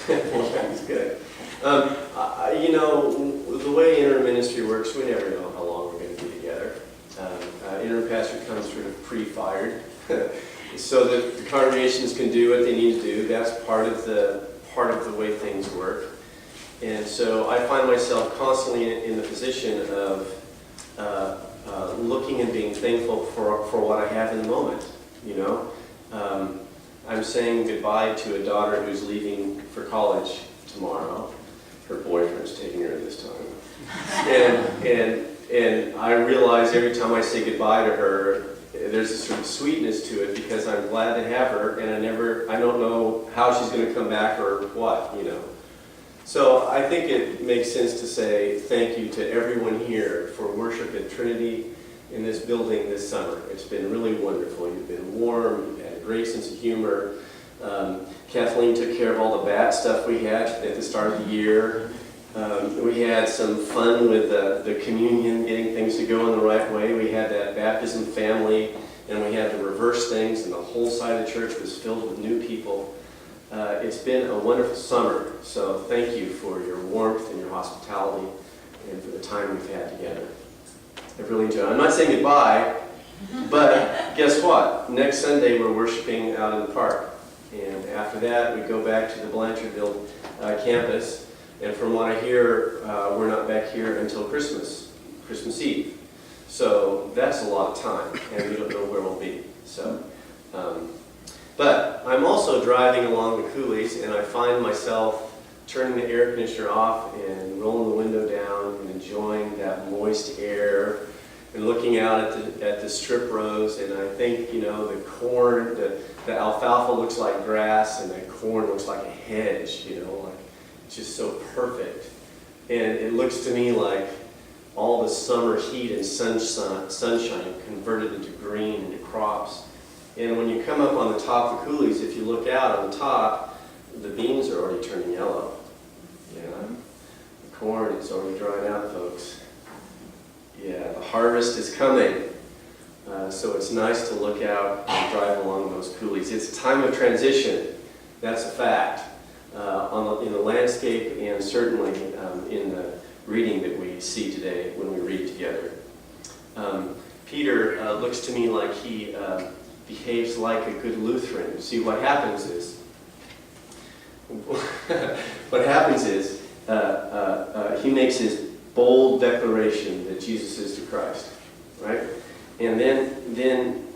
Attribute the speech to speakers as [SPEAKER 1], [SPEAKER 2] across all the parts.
[SPEAKER 1] That's good. The way interim ministry works, we never know how long we're going to be together. Interim pastor comes sort of pre-fired, so that the congregations can do what they need to do. That's part of the way things work. And so I find myself constantly in the position of looking and being thankful for what I have in the moment. I'm saying goodbye to a daughter who's leaving for college tomorrow. Her boyfriend's taking her this time. And I realize every time I say goodbye to her, there's a sort of sweetness to it because I'm glad to have her, and I don't know how she's going to come back or what. So I think it makes sense to say thank you to everyone here for worship at Trinity in this building this summer. It's been really wonderful. You've been warm, you've had a great sense of humor. Kathleen took care of all the bad stuff we had at the start of the year. We had some fun with the communion, getting things to go in the right way. We had that baptism family, and we had to reverse things, and the whole side of the church was filled with new people. It's been a wonderful summer, so thank you for your warmth and your hospitality and for the time we've had together. I've really enjoyed it. I'm not saying goodbye, but guess what? Next Sunday we're worshiping out in the park. And after that, we go back to the Blanchardville campus. And from what I hear, we're not back here until Christmas Eve. So that's a lot of time, and we don't know where we'll be. So, but I'm also driving along the coulees, and I find myself turning the air conditioner off and rolling the window down and enjoying that moist air and looking out at the strip rows. And I think, the corn, the alfalfa looks like grass, and the corn looks like a hedge, like it's just so perfect. And it looks to me like all the summer heat and sunshine converted into green, into crops. And when you come up on the top of the coulees, if you look out on the top, the beans are already turning yellow. The corn is already drying out, folks. Yeah, the harvest is coming. So it's nice to look out and drive along those coulees. It's a time of transition. That's a fact. In the landscape and certainly in the reading that we see today when we read together. Peter looks to me like he behaves like a good Lutheran. See, what happens is he makes his bold declaration that Jesus is the Christ, right? And then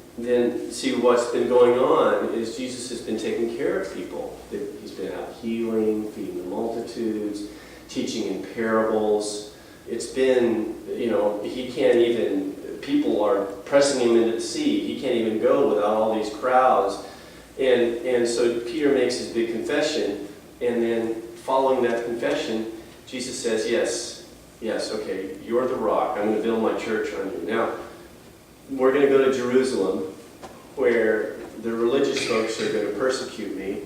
[SPEAKER 1] see what's been going on is Jesus has been taking care of people. He's been out healing, feeding the multitudes, teaching in parables. It's been, he can't even, people are pressing him into the sea. He can't even go without all these crowds. And so Peter makes his big confession, and then following that confession, Jesus says, yes, okay, you're the rock. I'm going to build my church on you. Now, we're going to go to Jerusalem, where the religious folks are going to persecute me.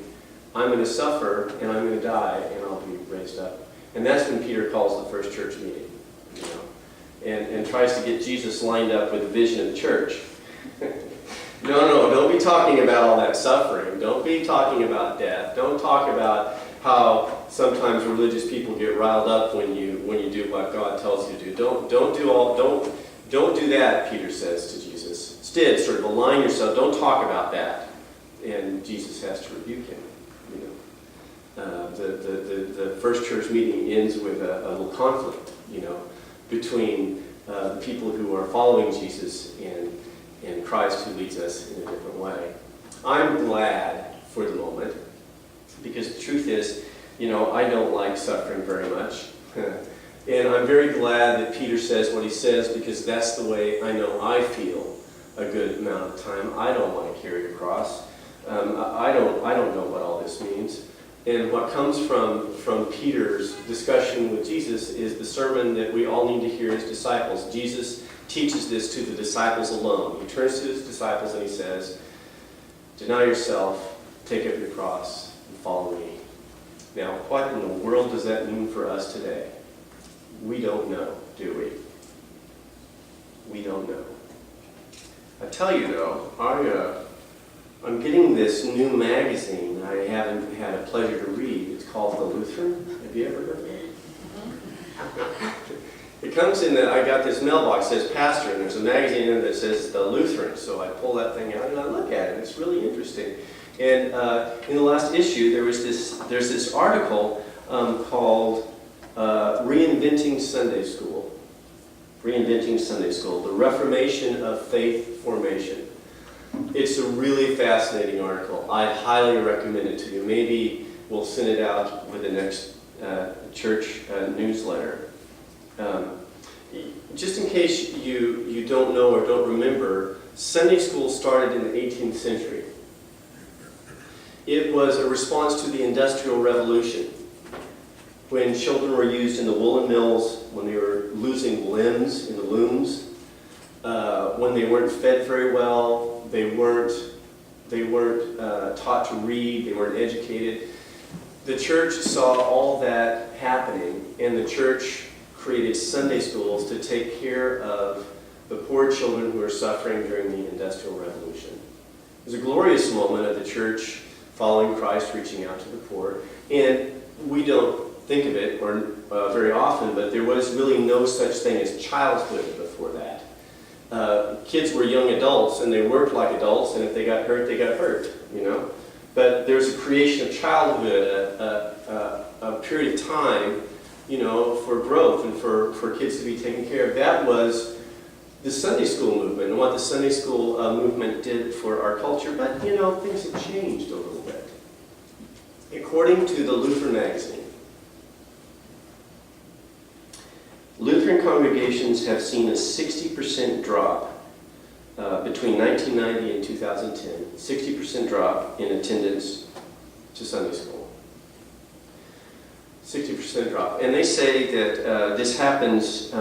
[SPEAKER 1] I'm going to suffer, and I'm going to die, and I'll be raised up. And that's when Peter calls the first church meeting, and tries to get Jesus lined up with the vision of the church. No, don't be talking about all that suffering. Don't be talking about death. Don't talk about how sometimes religious people get riled up when you do what God tells you to do. Don't do that, Peter says to Jesus. Instead, sort of align yourself. Don't talk about that. And Jesus has to rebuke him. The first church meeting ends with a little conflict, between the people who are following Jesus and Christ, who leads us in a different way. I'm glad for the moment, because the truth is, I don't like suffering very much. And I'm very glad that Peter says what he says, because that's the way I know I feel a good amount of time. I don't want to carry a cross. I don't know what all this means. And what comes from Peter's discussion with Jesus is the sermon that we all need to hear as disciples. Jesus teaches this to the disciples alone. He turns to his disciples and he says, deny yourself, take up your cross, and follow me. Now, what in the world does that mean for us today? We don't know, do we? We don't know. I tell you though, I'm getting this new magazine I haven't had a pleasure to read. It's called The Lutheran. Have you ever heard of it? It comes in that I got this mailbox that says pastor, and there's a magazine in it that says The Lutheran. So I pull that thing out and I look at it. It's really interesting. And in the last issue, there's this article called Reinventing Sunday School. Reinventing Sunday School, the Reformation of Faith Formation. It's a really fascinating article. I highly recommend it to you. Maybe we'll send it out with the next church newsletter. Just in case you don't know or don't remember, Sunday school started in the 18th century. It was a response to the Industrial Revolution, when children were used in the woolen mills, when they were losing limbs in the looms, when they weren't fed very well, they weren't taught to read, they weren't educated. The church saw all that happening, and the church created Sunday schools to take care of the poor children who were suffering during the Industrial Revolution. It was a glorious moment of the church following Christ, reaching out to the poor. And we don't think of it very often, but there was really no such thing as childhood before that. Kids were young adults, and they worked like adults, and if they got hurt, they got hurt, you know. But there's a creation of childhood, a period of time, you know, for growth and for kids to be taken care of. That was the Sunday school movement and what the Sunday school movement did for our culture. But, you know, things have changed a little bit. According to the Lutheran magazine, Lutheran congregations have seen a 60% drop between 1990 and 2010. 60% drop in attendance to Sunday school. 60% drop. And they say that this happens,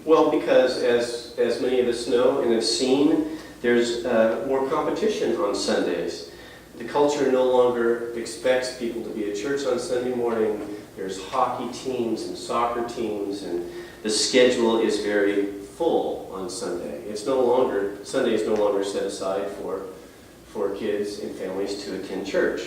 [SPEAKER 1] well, because as many of us know and have seen, there's more competition on Sundays. The culture no longer expects people to be at church on Sunday morning. There's hockey teams and soccer teams, and the schedule is very full on Sunday. Sunday is no longer set aside for kids and families to attend church.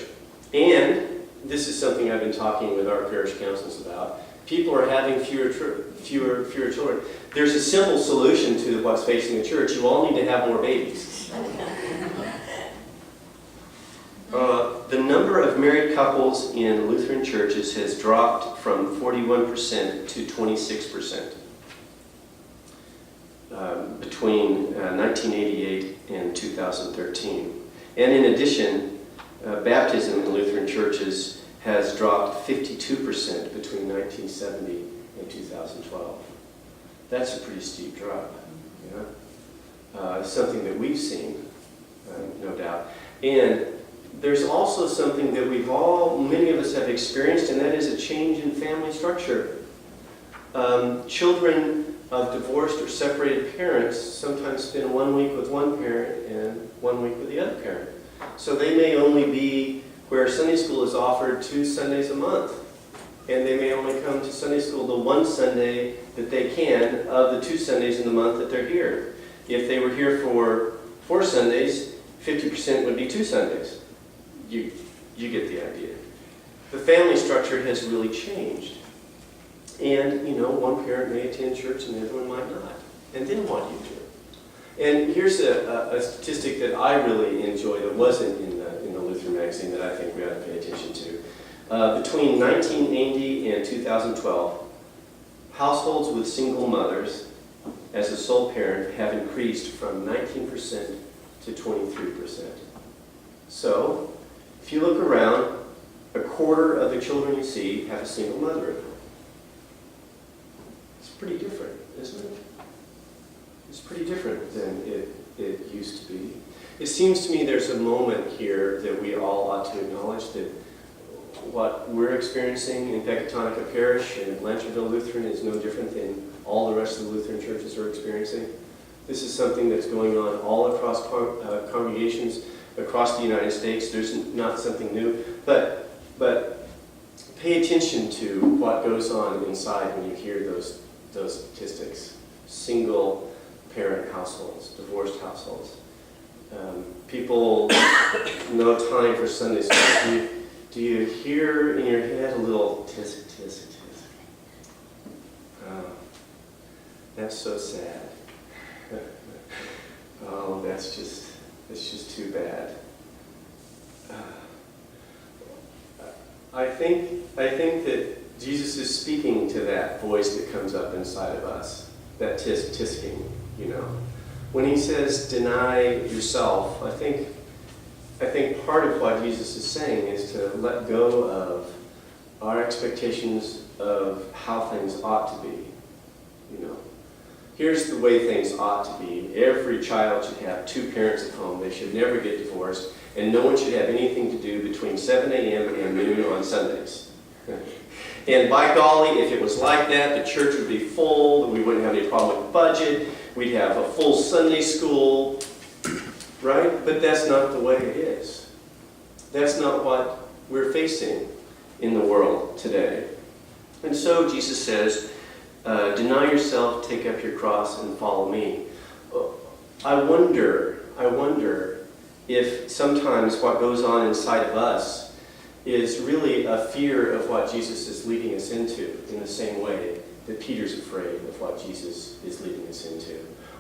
[SPEAKER 1] And this is something I've been talking with our parish councils about. People are having fewer children. There's a simple solution to what's facing the church. You all need to have more babies. The number of married couples in Lutheran churches has dropped from 41% to 26% between 1988 and 2013. And in addition, baptism in Lutheran churches has dropped 52% between 1970 and 2012. That's a pretty steep drop, you know? Something that we've seen, no doubt. And there's also something that many of us have experienced, and that is a change in family structure. Children of divorced or separated parents sometimes spend 1 week with one parent and 1 week with the other parent. So they may only be where Sunday school is offered 2 Sundays a month, and they may only come to Sunday school the one Sunday that they can of the 2 Sundays in the month that they're here. If they were here for 4 Sundays, 50% would be 2 Sundays. You get the idea. The family structure has really changed. And, you know, one parent may attend church and the other one might not. And then what do you do? And here's a statistic that I really enjoy that wasn't in the Lutheran magazine that I think we ought to pay attention to. Between 1980 and 2012, households with single mothers as a sole parent have increased from 19% to 23%. So, if you look around, a quarter of the children you see have a single mother at home. It's pretty different, isn't it? It's pretty different than it used to be. It seems to me there's a moment here that we all ought to acknowledge that what we're experiencing in Pecatonica Parish and Blanchardville Lutheran is no different than all the rest of the Lutheran churches are experiencing. This is something that's going on all across congregations across the United States. There's not something new, but pay attention to what goes on inside when you hear those statistics. Single parent households, divorced households. People, no time for Sunday school. Do you hear in your head a little tisk, tisk, tisk? That's so sad. Oh, that's just too bad. I think that Jesus is speaking to that voice that comes up inside of us, that tisking, you know. When he says deny yourself, I think part of what Jesus is saying is to let go of our expectations of how things ought to be, you know. Here's the way things ought to be. Every child should have 2 parents at home. They should never get divorced. And no one should have anything to do between 7 a.m. and noon on Sundays. And by golly, if it was like that, the church would be full. We wouldn't have any problem with the budget. We'd have a full Sunday school. Right? But that's not the way it is. That's not what we're facing in the world today. And so Jesus says, deny yourself, take up your cross, and follow me. I wonder if sometimes what goes on inside of us is really a fear of what Jesus is leading us into, in the same way that Peter's afraid of what Jesus is leading us into.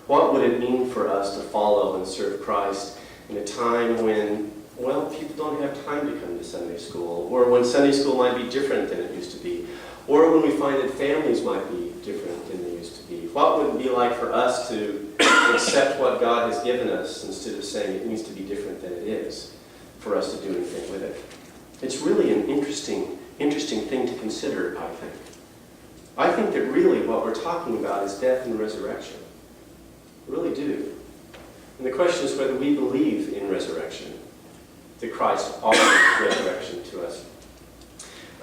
[SPEAKER 1] What would it mean for us to follow and serve Christ in a time when, well, people don't have time to come to Sunday school, or when Sunday school might be different than it used to be, or when we find that families might be different than they used to be? What would it be like for us to accept what God has given us instead of saying it needs to be different than it is, for us to do anything with it? It's really an interesting thing to consider, I think. I think that really what we're talking about is death and resurrection. I really do. And the question is whether we believe in resurrection, that Christ offered resurrection to us.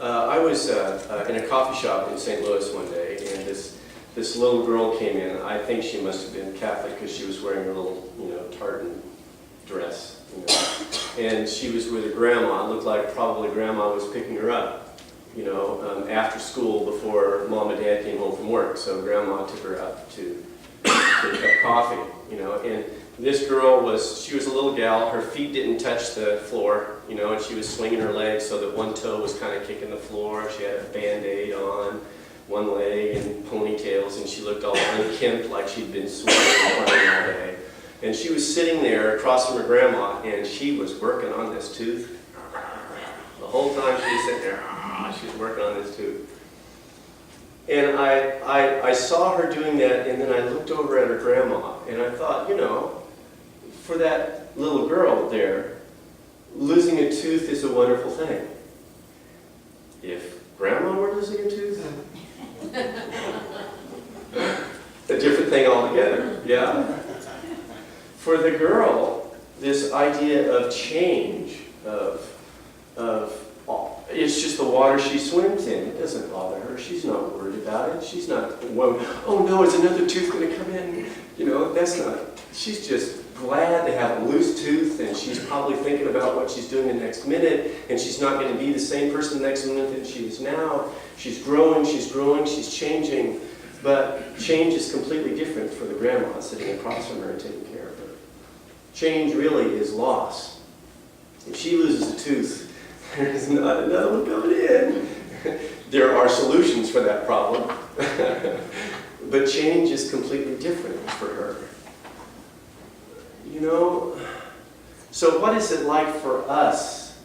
[SPEAKER 1] I was in a coffee shop in St. Louis one day, and this little girl came in. I think she must have been Catholic because she was wearing her little, tartan dress. And she was with her grandma. It looked like probably grandma was picking her up, after school before mom and dad came home from work. So grandma took her out to get coffee, And this girl she was a little gal. Her feet didn't touch the floor, and she was swinging her legs so that one toe was kind of kicking the floor. She had a Band-Aid on one leg and ponytails, and she looked all unkempt like she'd been sweating all day. And she was sitting there across from her grandma, and she was working on this tooth. The whole time she was sitting there, she was working on this tooth. And I saw her doing that, and then I looked over at her grandma, and I thought, for that little girl there, losing a tooth is a wonderful thing. If grandma were losing a tooth, a different thing altogether, yeah. For the girl, this idea of change, of it's just the water she swims in. It doesn't bother her. She's not worried about it. She's not, oh no, is another tooth going to come in? That's not, she's just glad to have a loose tooth, and she's probably thinking about what she's doing the next minute, and she's not going to be the same person the next minute that she is now. She's growing, she's changing, but change is completely different for the grandma sitting across from her and taking care of her. Change really is loss. If she loses a tooth, there's not another one coming in. There are solutions for that problem, but change is completely different for her. So what is it like for us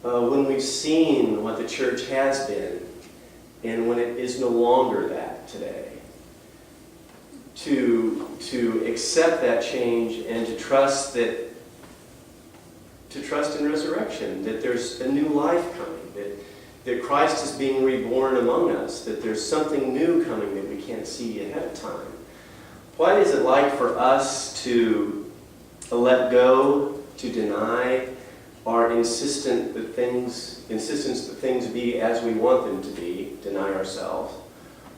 [SPEAKER 1] when we've seen what the church has been and when it is no longer that today? To accept that change and to trust in resurrection, that there's a new life coming, that Christ is being reborn among us, that there's something new coming that we can't see ahead of time. What is it like for us to let go, to deny our insistence that things be as we want them to be, deny ourselves?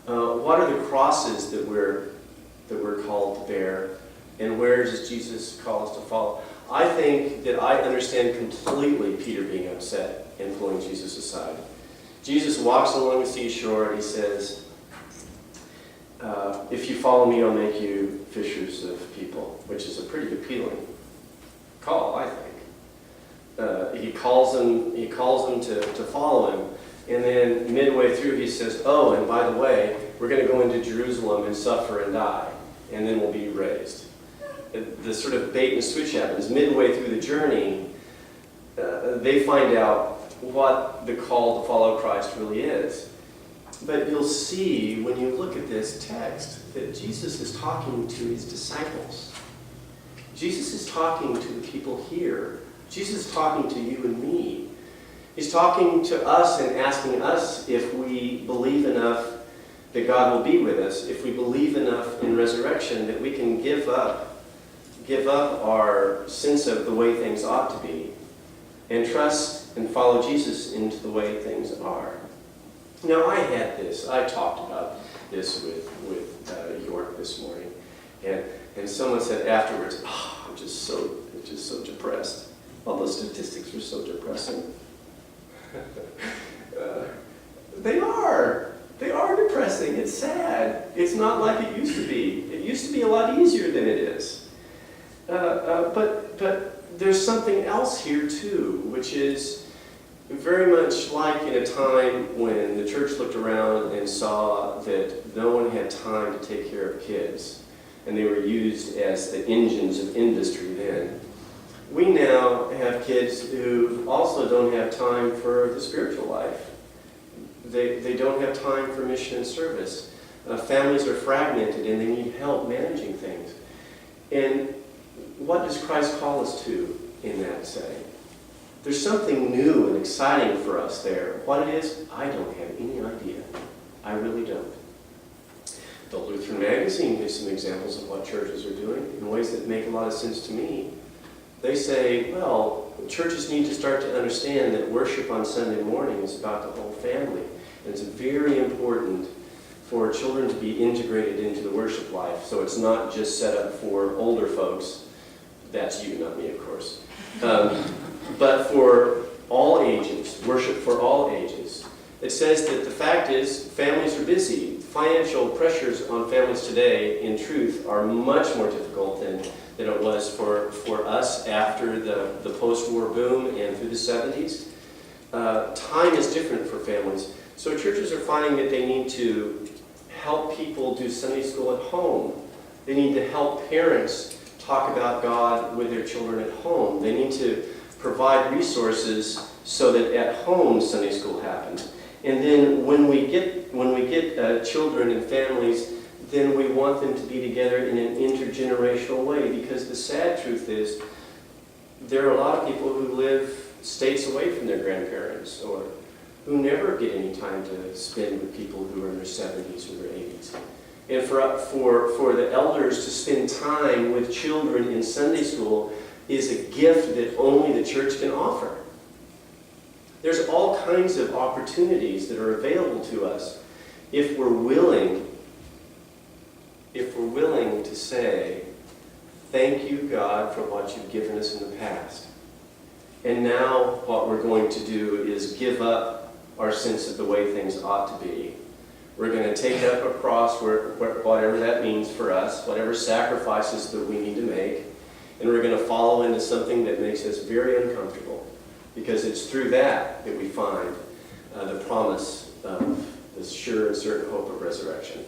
[SPEAKER 1] What are the crosses that we're called to bear, and where does Jesus call us to follow? I think that I understand completely Peter being upset and pulling Jesus aside. Jesus walks along the seashore and he says, if you follow me, I'll make you fishers of people, which is a pretty appealing call, I think. He calls them to follow him. And then midway through he says, oh, and by the way, we're going to go into Jerusalem and suffer and die, and then we'll be raised. The sort of bait and switch happens. Midway through the journey, they find out what the call to follow Christ really is. But you'll see when you look at this text that Jesus is talking to his disciples. Jesus is talking to the people here. Jesus is talking to you and me. He's talking to us and asking us if we believe enough that God will be with us, if we believe enough in resurrection that we can give up our sense of the way things ought to be and trust and follow Jesus into the way things are. Now, I talked about this with York this morning, and someone said afterwards, oh, I'm just so depressed. All those statistics were so depressing. They are depressing. It's sad. It's not like it used to be. It used to be a lot easier than it is. But there's something else here too, which is very much like in a time when the church looked around and saw that no one had time to take care of kids, and they were used as the engines of industry then. We now have kids who also don't have time for the spiritual life. They don't have time for mission and service. Families are fragmented and they need help managing things. And what does Christ call us to in that setting? There's something new and exciting for us there. What it is, I don't have any idea. I really don't. The Lutheran Magazine gives some examples of what churches are doing in ways that make a lot of sense to me. They say, well, churches need to start to understand that worship on Sunday morning is about the whole family. And it's very important for children to be integrated into the worship life. So it's not just set up for older folks. That's you, not me, of course. But for all ages, worship for all ages. It says that the fact is families are busy. Financial pressures on families today, in truth, are much more difficult than it was for us after the post-war boom and through the 70s. Time is different for families. So churches are finding that they need to help people do Sunday school at home. They need to help parents talk about God with their children at home. They need to provide resources so that at home Sunday school happens. And then when we get children and families, then we want them to be together in an intergenerational way, because the sad truth is there are a lot of people who live states away from their grandparents or who never get any time to spend with people who are in their 70s or their 80s. And for the elders to spend time with children in Sunday school is a gift that only the church can offer. There's all kinds of opportunities that are available to us if we're willing to say, thank you, God, for what you've given us in the past. And now what we're going to do is give up our sense of the way things ought to be. We're going to take up a cross, whatever that means for us, whatever sacrifices that we need to make, and we're going to follow into something that makes us very uncomfortable, because it's through that we find the promise of the sure and certain hope of resurrection.